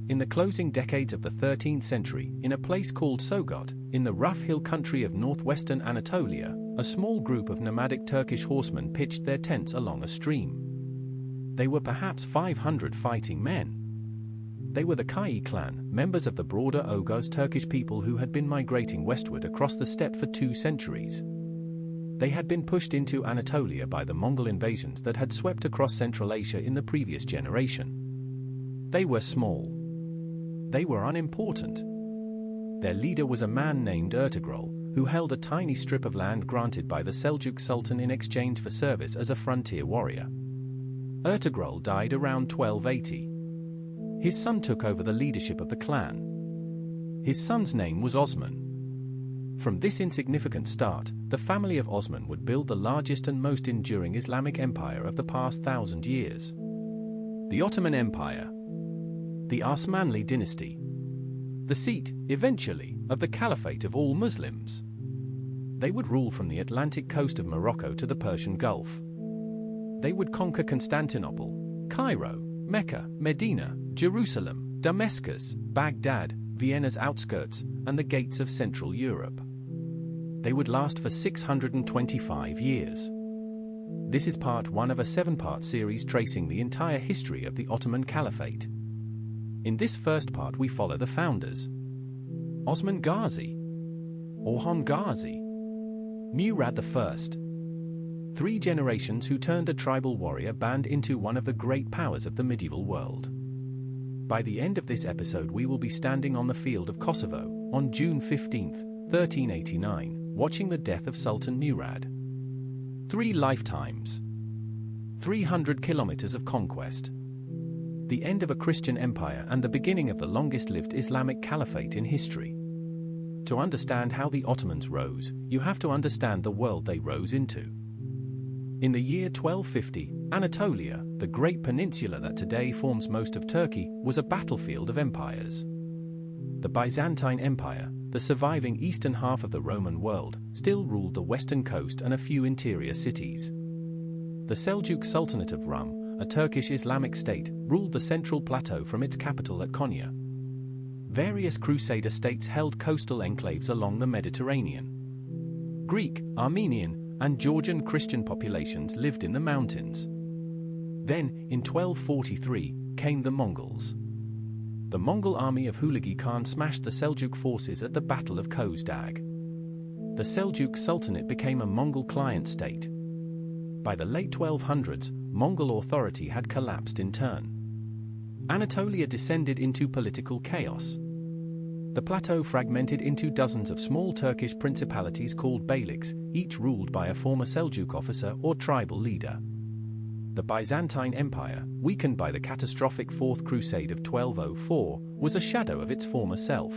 In the closing decades of the 13th century, in a place called Sogot, in the rough hill country of northwestern Anatolia, a small group of nomadic Turkish horsemen pitched their tents along a stream. They were perhaps 500 fighting men. They were the Kai clan, members of the broader Oghuz Turkish people who had been migrating westward across the steppe for 2 centuries. They had been pushed into Anatolia by the Mongol invasions that had swept across Central Asia in the previous generation. They were small. They were unimportant. Their leader was a man named Ertugrul, who held a tiny strip of land granted by the Seljuk Sultan in exchange for service as a frontier warrior. Ertugrul died around 1280. His son took over the leadership of the clan. His son's name was Osman. From this insignificant start, the family of Osman would build the largest and most enduring Islamic empire of the past 1,000 years. The Ottoman Empire. The Osmanli dynasty. The seat, eventually, of the Caliphate of all Muslims. They would rule from the Atlantic coast of Morocco to the Persian Gulf. They would conquer Constantinople, Cairo, Mecca, Medina, Jerusalem, Damascus, Baghdad, Vienna's outskirts, and the gates of Central Europe. They would last for 625 years. This is part 1 of a 7-part series tracing the entire history of the Ottoman Caliphate. In this first part we follow the founders: Osman Gazi, Orhan Gazi, Murad I. 3 generations who turned a tribal warrior band into one of the great powers of the medieval world. By the end of this episode we will be standing on the field of Kosovo, on June 15, 1389, watching the death of Sultan Murad. 3 lifetimes. 300 kilometers of conquest. The end of a Christian empire and the beginning of the longest-lived Islamic caliphate in history. To understand how the Ottomans rose, you have to understand the world they rose into. In the year 1250, Anatolia, the great peninsula that today forms most of Turkey, was a battlefield of empires. The Byzantine Empire, the surviving eastern half of the Roman world, still ruled the western coast and a few interior cities. The Seljuk Sultanate of Rum, a Turkish Islamic state, ruled the central plateau from its capital at Konya. Various Crusader states held coastal enclaves along the Mediterranean. Greek, Armenian, and Georgian Christian populations lived in the mountains. Then, in 1243, came the Mongols. The Mongol army of Hulagu Khan smashed the Seljuk forces at the Battle of Kozdag. The Seljuk Sultanate became a Mongol client state. By the late 1200s, Mongol authority had collapsed in turn. Anatolia descended into political chaos. The plateau fragmented into dozens of small Turkish principalities called beyliks, each ruled by a former Seljuk officer or tribal leader. The Byzantine Empire, weakened by the catastrophic Fourth Crusade of 1204, was a shadow of its former self.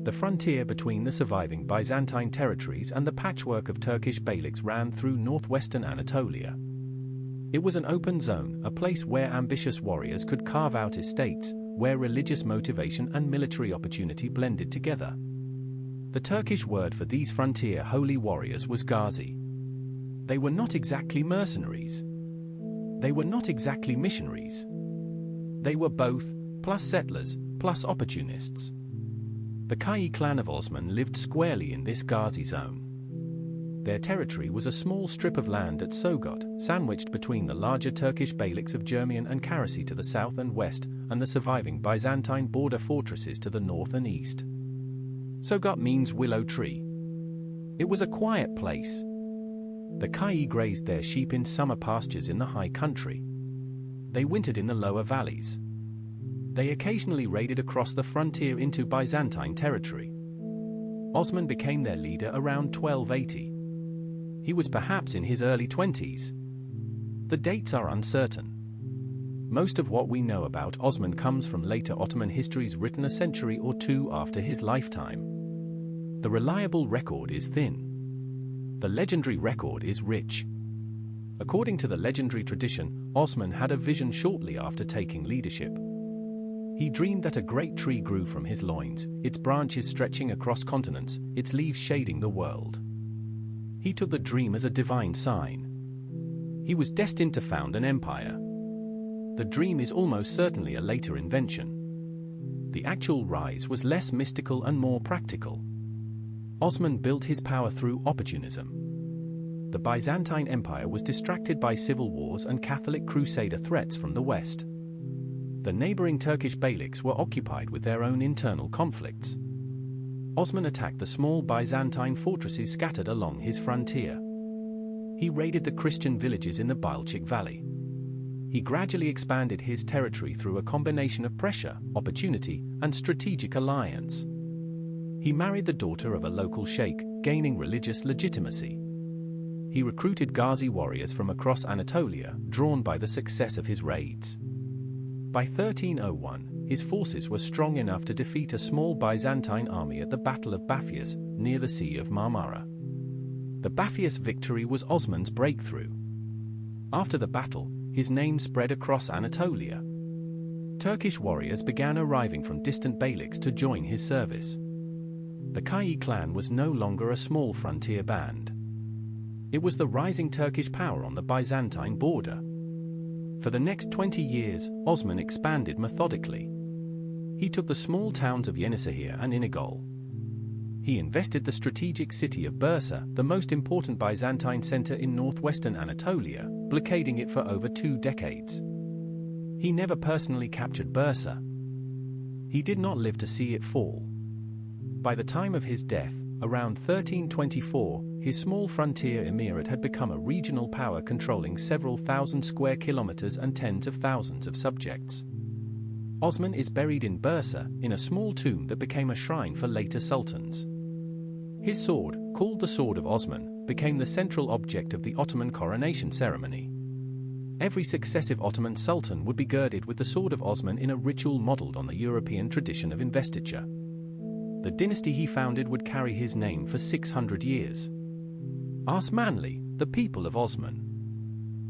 The frontier between the surviving Byzantine territories and the patchwork of Turkish beyliks ran through northwestern Anatolia. It was an open zone, a place where ambitious warriors could carve out estates, where religious motivation and military opportunity blended together. The Turkish word for these frontier holy warriors was Ghazi. They were not exactly mercenaries. They were not exactly missionaries. They were both, plus settlers, plus opportunists. The Kai clan of Osman lived squarely in this Ghazi zone. Their territory was a small strip of land at Sogot, sandwiched between the larger Turkish beyliks of Jermian and Karasi to the south and west, and the surviving Byzantine border fortresses to the north and east. Sogot means willow tree. It was a quiet place. The Kai grazed their sheep in summer pastures in the high country. They wintered in the lower valleys. They occasionally raided across the frontier into Byzantine territory. Osman became their leader around 1280. He was perhaps in his early 20s. The dates are uncertain. Most of what we know about Osman comes from later Ottoman histories written a century or two after his lifetime. The reliable record is thin. The legendary record is rich. According to the legendary tradition, Osman had a vision shortly after taking leadership. He dreamed that a great tree grew from his loins, its branches stretching across continents, its leaves shading the world. He took the dream as a divine sign. He was destined to found an empire. The dream is almost certainly a later invention. The actual rise was less mystical and more practical. Osman built his power through opportunism. The Byzantine Empire was distracted by civil wars and Catholic crusader threats from the west. The neighboring Turkish beyliks were occupied with their own internal conflicts. Osman attacked the small Byzantine fortresses scattered along his frontier. He raided the Christian villages in the Bilchik Valley. He gradually expanded his territory through a combination of pressure, opportunity, and strategic alliance. He married the daughter of a local sheikh, gaining religious legitimacy. He recruited Ghazi warriors from across Anatolia, drawn by the success of his raids. By 1301, his forces were strong enough to defeat a small Byzantine army at the Battle of Baphias, near the Sea of Marmara. The Baphias victory was Osman's breakthrough. After the battle, his name spread across Anatolia. Turkish warriors began arriving from distant beyliks to join his service. The Kai clan was no longer a small frontier band. It was the rising Turkish power on the Byzantine border. For the next 20 years, Osman expanded methodically. He took the small towns of Yenisehir and Inegol. He invested the strategic city of Bursa, the most important Byzantine center in northwestern Anatolia, blockading it for over 2 decades. He never personally captured Bursa. He did not live to see it fall. By the time of his death, around 1324, his small frontier emirate had become a regional power controlling several thousand square kilometers and tens of thousands of subjects. Osman is buried in Bursa, in a small tomb that became a shrine for later sultans. His sword, called the Sword of Osman, became the central object of the Ottoman coronation ceremony. Every successive Ottoman sultan would be girded with the Sword of Osman in a ritual modeled on the European tradition of investiture. The dynasty he founded would carry his name for 600 years. Osmanli, the people of Osman.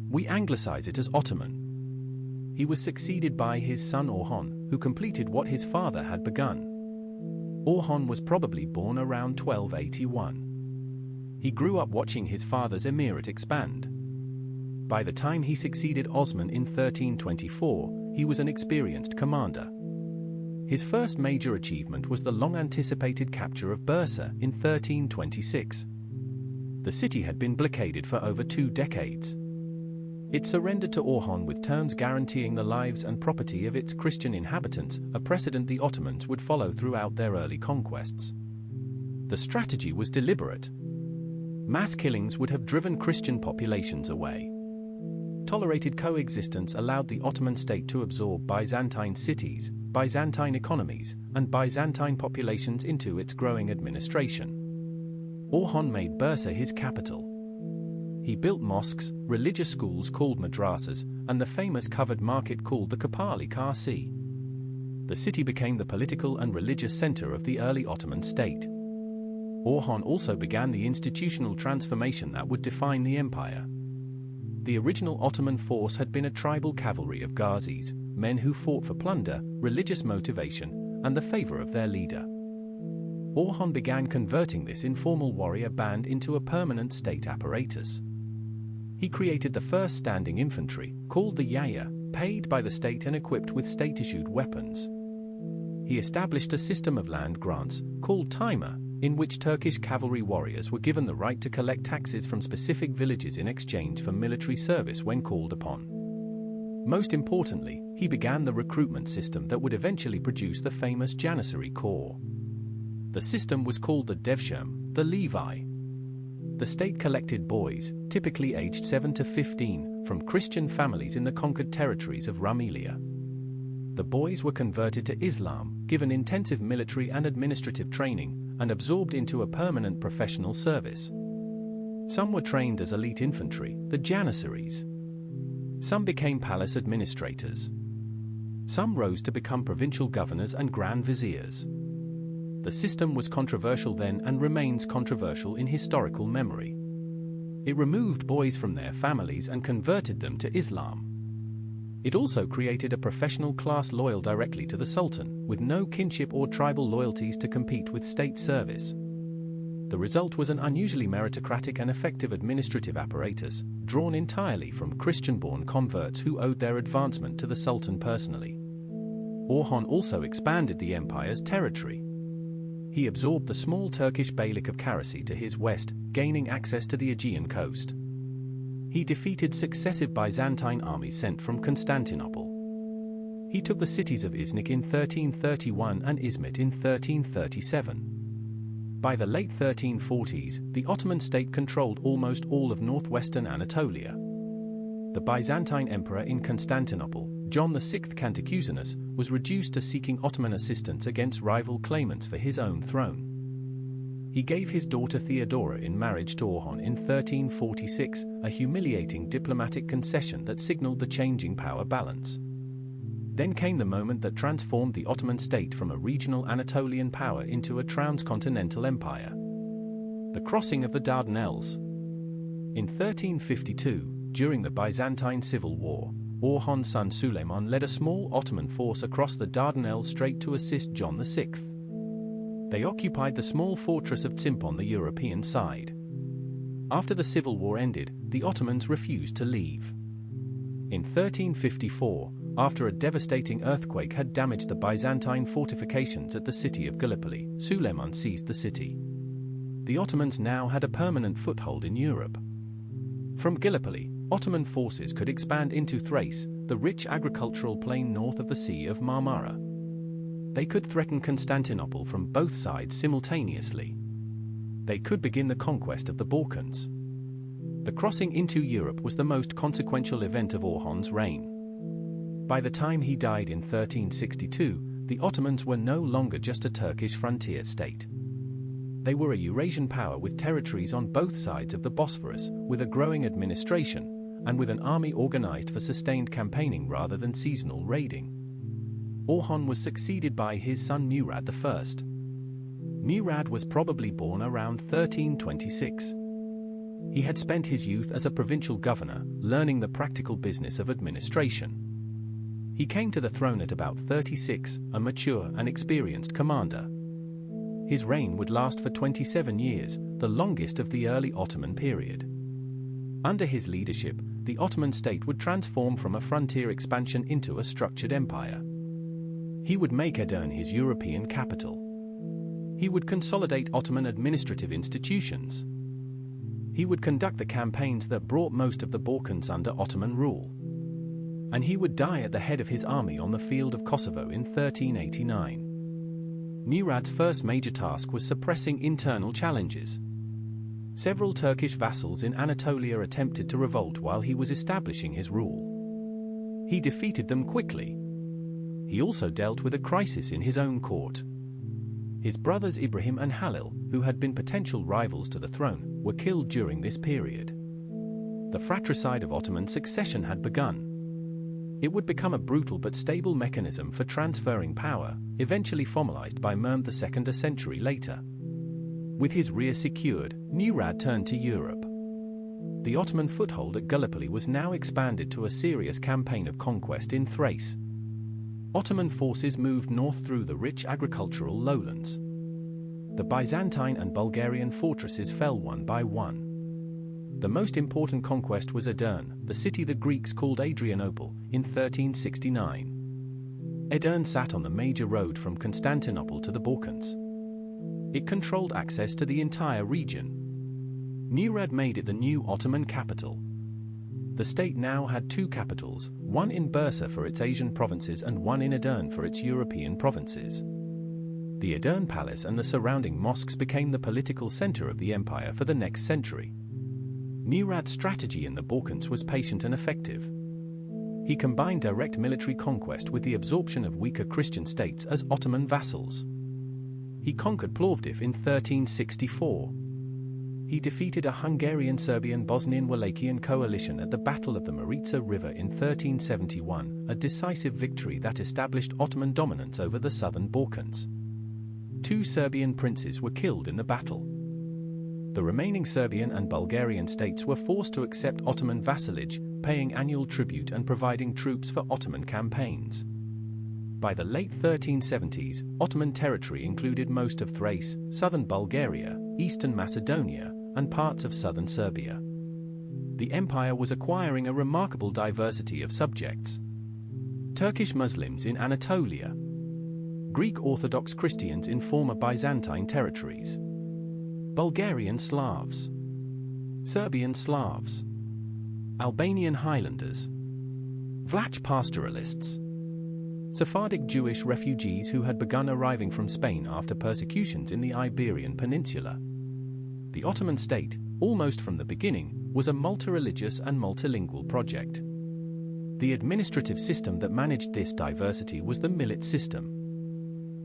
We anglicize it as Ottoman. He was succeeded by his son Orhan, who completed what his father had begun. Orhan was probably born around 1281. He grew up watching his father's emirate expand. By the time he succeeded Osman in 1324, he was an experienced commander. His first major achievement was the long-anticipated capture of Bursa in 1326. The city had been blockaded for over 2 decades. It surrendered to Orhan with terms guaranteeing the lives and property of its Christian inhabitants, a precedent the Ottomans would follow throughout their early conquests. The strategy was deliberate. Mass killings would have driven Christian populations away. Tolerated coexistence allowed the Ottoman state to absorb Byzantine cities, Byzantine economies, and Byzantine populations into its growing administration. Orhan made Bursa his capital. He built mosques, religious schools called madrasas, and the famous covered market called the Kapali Kasi. The city became the political and religious center of the early Ottoman state. Orhan also began the institutional transformation that would define the empire. The original Ottoman force had been a tribal cavalry of Ghazis, men who fought for plunder, religious motivation, and the favor of their leader. Orhan began converting this informal warrior band into a permanent state apparatus. He created the first standing infantry, called the Yaya, paid by the state and equipped with state-issued weapons. He established a system of land grants, called Taima, in which Turkish cavalry warriors were given the right to collect taxes from specific villages in exchange for military service when called upon. Most importantly, he began the recruitment system that would eventually produce the famous Janissary Corps. The system was called the Devshirme, the Levi. The state collected boys, typically aged 7 to 15, from Christian families in the conquered territories of Rumelia. The boys were converted to Islam, given intensive military and administrative training, and absorbed into a permanent professional service. Some were trained as elite infantry, the Janissaries. Some became palace administrators. Some rose to become provincial governors and grand viziers. The system was controversial then and remains controversial in historical memory. It removed boys from their families and converted them to Islam. It also created a professional class loyal directly to the Sultan, with no kinship or tribal loyalties to compete with state service. The result was an unusually meritocratic and effective administrative apparatus, drawn entirely from Christian-born converts who owed their advancement to the Sultan personally. Orhan also expanded the empire's territory. He absorbed the small Turkish Beylik of Karasi to his west, gaining access to the Aegean coast. He defeated successive Byzantine armies sent from Constantinople. He took the cities of Iznik in 1331 and Izmit in 1337. By the late 1340s, the Ottoman state controlled almost all of northwestern Anatolia. The Byzantine emperor in Constantinople, John VI Cantacuzene, was reduced to seeking Ottoman assistance against rival claimants for his own throne. He gave his daughter Theodora in marriage to Orhan in 1346, a humiliating diplomatic concession that signaled the changing power balance. Then came the moment that transformed the Ottoman state from a regional Anatolian power into a transcontinental empire. The crossing of the Dardanelles. In 1352, during the Byzantine Civil War, Orhan's son Suleiman led a small Ottoman force across the Dardanelles Strait to assist John VI. They occupied the small fortress of Tsimp on the European side. After the civil war ended, the Ottomans refused to leave. In 1354, after a devastating earthquake had damaged the Byzantine fortifications at the city of Gallipoli, Suleiman seized the city. The Ottomans now had a permanent foothold in Europe. From Gallipoli, Ottoman forces could expand into Thrace, the rich agricultural plain north of the Sea of Marmara. They could threaten Constantinople from both sides simultaneously. They could begin the conquest of the Balkans. The crossing into Europe was the most consequential event of Orhan's reign. By the time he died in 1362, the Ottomans were no longer just a Turkish frontier state. They were a Eurasian power with territories on both sides of the Bosphorus, with a growing administration, and with an army organized for sustained campaigning rather than seasonal raiding. Orhan was succeeded by his son Murad I. Murad was probably born around 1326. He had spent his youth as a provincial governor, learning the practical business of administration. He came to the throne at about 36, a mature and experienced commander. His reign would last for 27 years, the longest of the early Ottoman period. Under his leadership, the Ottoman state would transform from a frontier expansion into a structured empire. He would make Edirne his European capital. He would consolidate Ottoman administrative institutions. He would conduct the campaigns that brought most of the Balkans under Ottoman rule. And he would die at the head of his army on the field of Kosovo in 1389. Murad's first major task was suppressing internal challenges. Several Turkish vassals in Anatolia attempted to revolt while he was establishing his rule. He defeated them quickly. He also dealt with a crisis in his own court. His brothers Ibrahim and Halil, who had been potential rivals to the throne, were killed during this period. The fratricide of Ottoman succession had begun. It would become a brutal but stable mechanism for transferring power, eventually formalized by Mehmed II a century later. With his rear secured, Murad turned to Europe. The Ottoman foothold at Gallipoli was now expanded to a serious campaign of conquest in Thrace. Ottoman forces moved north through the rich agricultural lowlands. The Byzantine and Bulgarian fortresses fell one by one. The most important conquest was Edirne, the city the Greeks called Adrianople, in 1369. Edirne sat on the major road from Constantinople to the Balkans. It controlled access to the entire region. Murad made it the new Ottoman capital. The state now had two capitals, one in Bursa for its Asian provinces and one in Edirne for its European provinces. The Edirne Palace and the surrounding mosques became the political center of the empire for the next century. Murad's strategy in the Balkans was patient and effective. He combined direct military conquest with the absorption of weaker Christian states as Ottoman vassals. He conquered Plovdiv in 1364. He defeated a Hungarian-Serbian-Bosnian-Wallachian coalition at the Battle of the Maritsa River in 1371, a decisive victory that established Ottoman dominance over the southern Balkans. 2 Serbian princes were killed in the battle. The remaining Serbian and Bulgarian states were forced to accept Ottoman vassalage, paying annual tribute and providing troops for Ottoman campaigns. By the late 1370s, Ottoman territory included most of Thrace, southern Bulgaria, eastern Macedonia, and parts of southern Serbia. The empire was acquiring a remarkable diversity of subjects. Turkish Muslims in Anatolia, Greek Orthodox Christians in former Byzantine territories, Bulgarian Slavs, Serbian Slavs, Albanian Highlanders, Vlach pastoralists, Sephardic Jewish refugees who had begun arriving from Spain after persecutions in the Iberian Peninsula. The Ottoman state, almost from the beginning, was a multireligious and multilingual project. The administrative system that managed this diversity was the millet system.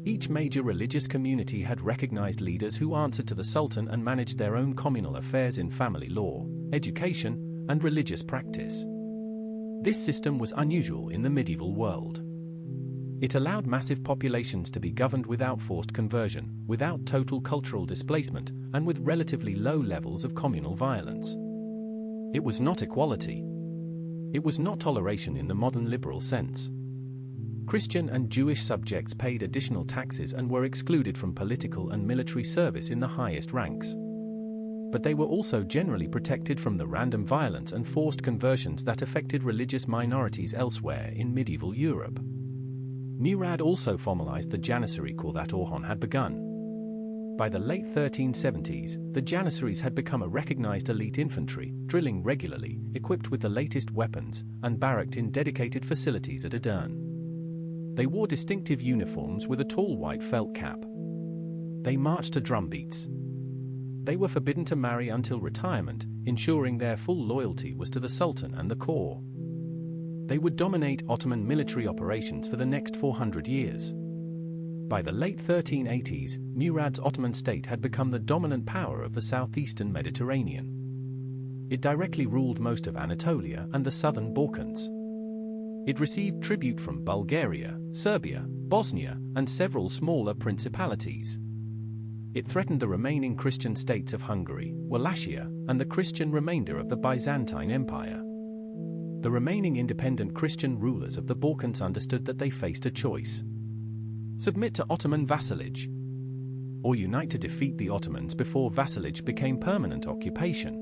Each major religious community had recognized leaders who answered to the Sultan and managed their own communal affairs in family law, education, and religious practice. This system was unusual in the medieval world. It allowed massive populations to be governed without forced conversion, without total cultural displacement, and with relatively low levels of communal violence. It was not equality. It was not toleration in the modern liberal sense. Christian and Jewish subjects paid additional taxes and were excluded from political and military service in the highest ranks. But they were also generally protected from the random violence and forced conversions that affected religious minorities elsewhere in medieval Europe. Murad also formalized the Janissary Corps that Orhan had begun. By the late 1370s, the Janissaries had become a recognized elite infantry, drilling regularly, equipped with the latest weapons, and barracked in dedicated facilities at Edirne. They wore distinctive uniforms with a tall white felt cap. They marched to drum beats. They were forbidden to marry until retirement, ensuring their full loyalty was to the Sultan and the Corps. They would dominate Ottoman military operations for the next 400 years. By the late 1380s, Murad's Ottoman state had become the dominant power of the southeastern Mediterranean. It directly ruled most of Anatolia and the southern Balkans. It received tribute from Bulgaria, Serbia, Bosnia, and several smaller principalities. It threatened the remaining Christian states of Hungary, Wallachia, and the Christian remainder of the Byzantine Empire. The remaining independent Christian rulers of the Balkans understood that they faced a choice: submit to Ottoman vassalage, or unite to defeat the Ottomans before vassalage became permanent occupation.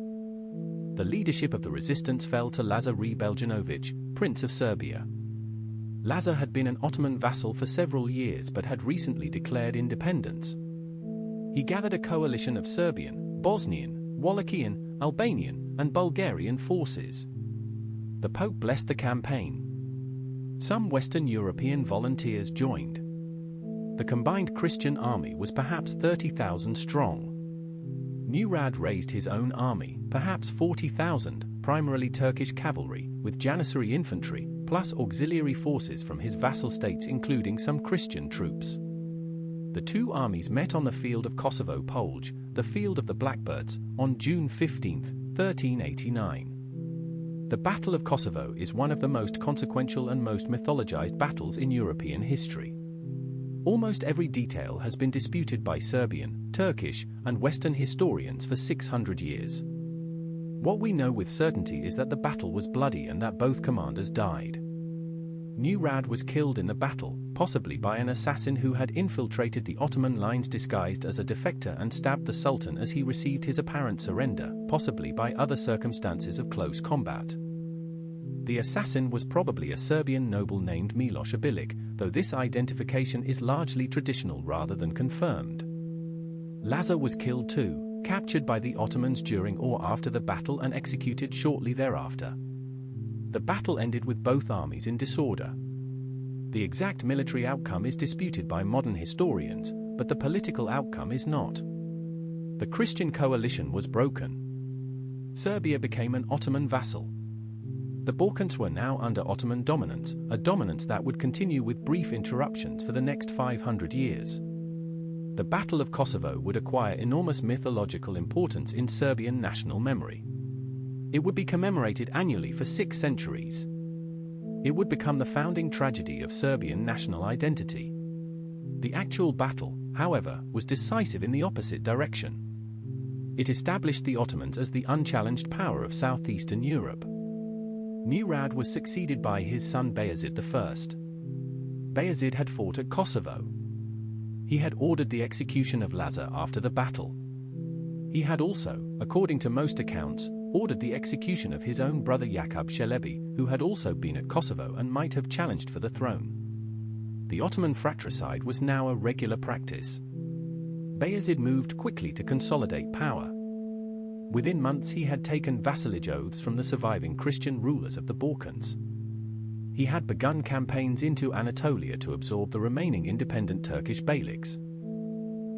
The leadership of the resistance fell to Lazar Beljanović, Prince of Serbia. Lazar had been an Ottoman vassal for several years but had recently declared independence. He gathered a coalition of Serbian, Bosnian, Wallachian, Albanian, and Bulgarian forces. The Pope blessed the campaign. Some Western European volunteers joined. The combined Christian army was perhaps 30,000 strong. Murad raised his own army, perhaps 40,000, primarily Turkish cavalry, with Janissary infantry, plus auxiliary forces from his vassal states including some Christian troops. The two armies met on the field of Kosovo Polj, the Field of the Blackbirds, on June 15, 1389. The Battle of Kosovo is one of the most consequential and most mythologized battles in European history. Almost every detail has been disputed by Serbian, Turkish, and Western historians for 600 years. What we know with certainty is that the battle was bloody and that both commanders died. Murad was killed in the battle, possibly by an assassin who had infiltrated the Ottoman lines disguised as a defector and stabbed the Sultan as he received his apparent surrender, possibly by other circumstances of close combat. The assassin was probably a Serbian noble named Miloš Obilić, though this identification is largely traditional rather than confirmed. Lazar was killed too, captured by the Ottomans during or after the battle and executed shortly thereafter. The battle ended with both armies in disorder. The exact military outcome is disputed by modern historians, but the political outcome is not. The Christian coalition was broken. Serbia became an Ottoman vassal. The Balkans were now under Ottoman dominance, a dominance that would continue with brief interruptions for the next 500 years. The Battle of Kosovo would acquire enormous mythological importance in Serbian national memory. It would be commemorated annually for 6 centuries. It would become the founding tragedy of Serbian national identity. The actual battle, however, was decisive in the opposite direction. It established the Ottomans as the unchallenged power of southeastern Europe. Murad was succeeded by his son Bayezid I. Bayezid had fought at Kosovo. He had ordered the execution of Lazar after the battle. He had also, according to most accounts, ordered the execution of his own brother Jakub Čelebi, who had also been at Kosovo and might have challenged for the throne. The Ottoman fratricide was now a regular practice. Bayezid moved quickly to consolidate power. Within months he had taken vassalage oaths from the surviving Christian rulers of the Balkans. He had begun campaigns into Anatolia to absorb the remaining independent Turkish beyliks.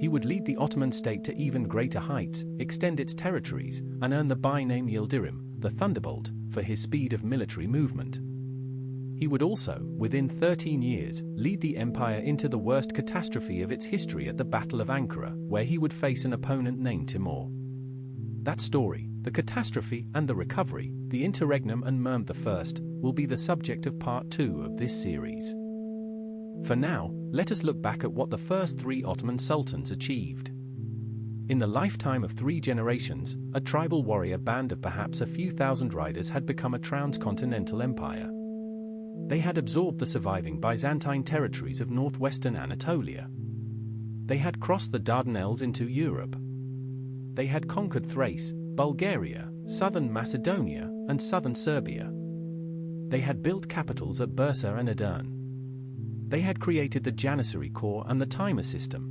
He would lead the Ottoman state to even greater heights, extend its territories, and earn the by-name Yildirim, the Thunderbolt, for his speed of military movement. He would also, within 13 years, lead the empire into the worst catastrophe of its history at the Battle of Ankara, where he would face an opponent named Timur. That story, the catastrophe and the recovery, the interregnum and Mehmed I, will be the subject of part 2 of this series. For now, let us look back at what the first 3 Ottoman sultans achieved. In the lifetime of 3 generations, a tribal warrior band of perhaps a few thousand riders had become a transcontinental empire. They had absorbed the surviving Byzantine territories of northwestern Anatolia. They had crossed the Dardanelles into Europe. They had conquered Thrace, Bulgaria, southern Macedonia, and southern Serbia. They had built capitals at Bursa and Edirne. They had created the Janissary Corps and the timer system.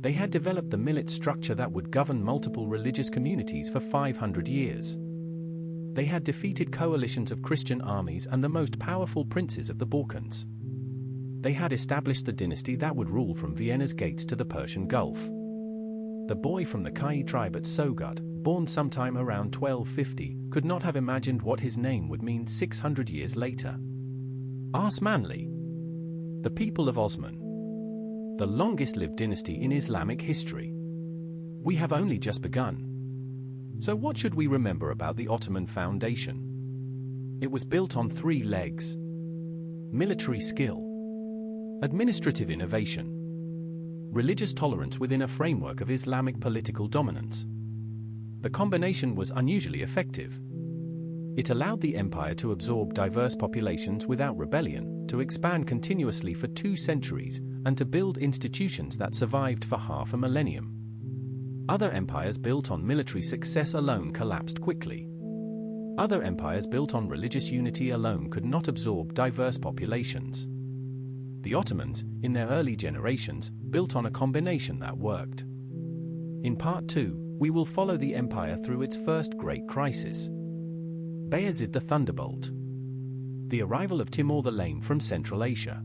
They had developed the millet structure that would govern multiple religious communities for 500 years. They had defeated coalitions of Christian armies and the most powerful princes of the Balkans. They had established the dynasty that would rule from Vienna's gates to the Persian Gulf. The boy from the Kai tribe at Sogod, born sometime around 1250, could not have imagined what his name would mean 600 years later. Osmanli. The people of Osman. The longest-lived dynasty in Islamic history. We have only just begun. So what should we remember about the Ottoman foundation? It was built on 3 legs. Military skill. Administrative innovation. Religious tolerance within a framework of Islamic political dominance. The combination was unusually effective. It allowed the empire to absorb diverse populations without rebellion, to expand continuously for 2 centuries, and to build institutions that survived for half a millennium. Other empires built on military success alone collapsed quickly. Other empires built on religious unity alone could not absorb diverse populations. The Ottomans, in their early generations, built on a combination that worked. In part 2, we will follow the empire through its first great crisis. Bayezid the Thunderbolt. The arrival of Timur the Lame from Central Asia.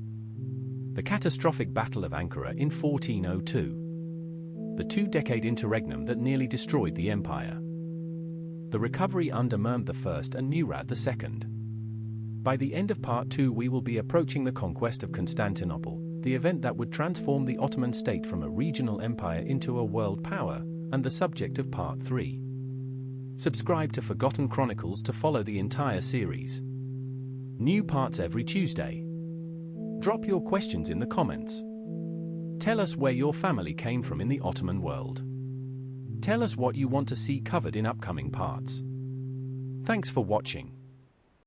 The catastrophic Battle of Ankara in 1402. The 2-decade interregnum that nearly destroyed the empire. The recovery under Mehmed I and Murad II. By the end of part 2 we will be approaching the conquest of Constantinople, the event that would transform the Ottoman state from a regional empire into a world power, and the subject of part 3. Subscribe to Forgotten Chronicles to follow the entire series. New parts every Tuesday. Drop your questions in the comments. Tell us where your family came from in the Ottoman world. Tell us what you want to see covered in upcoming parts. Thanks for watching.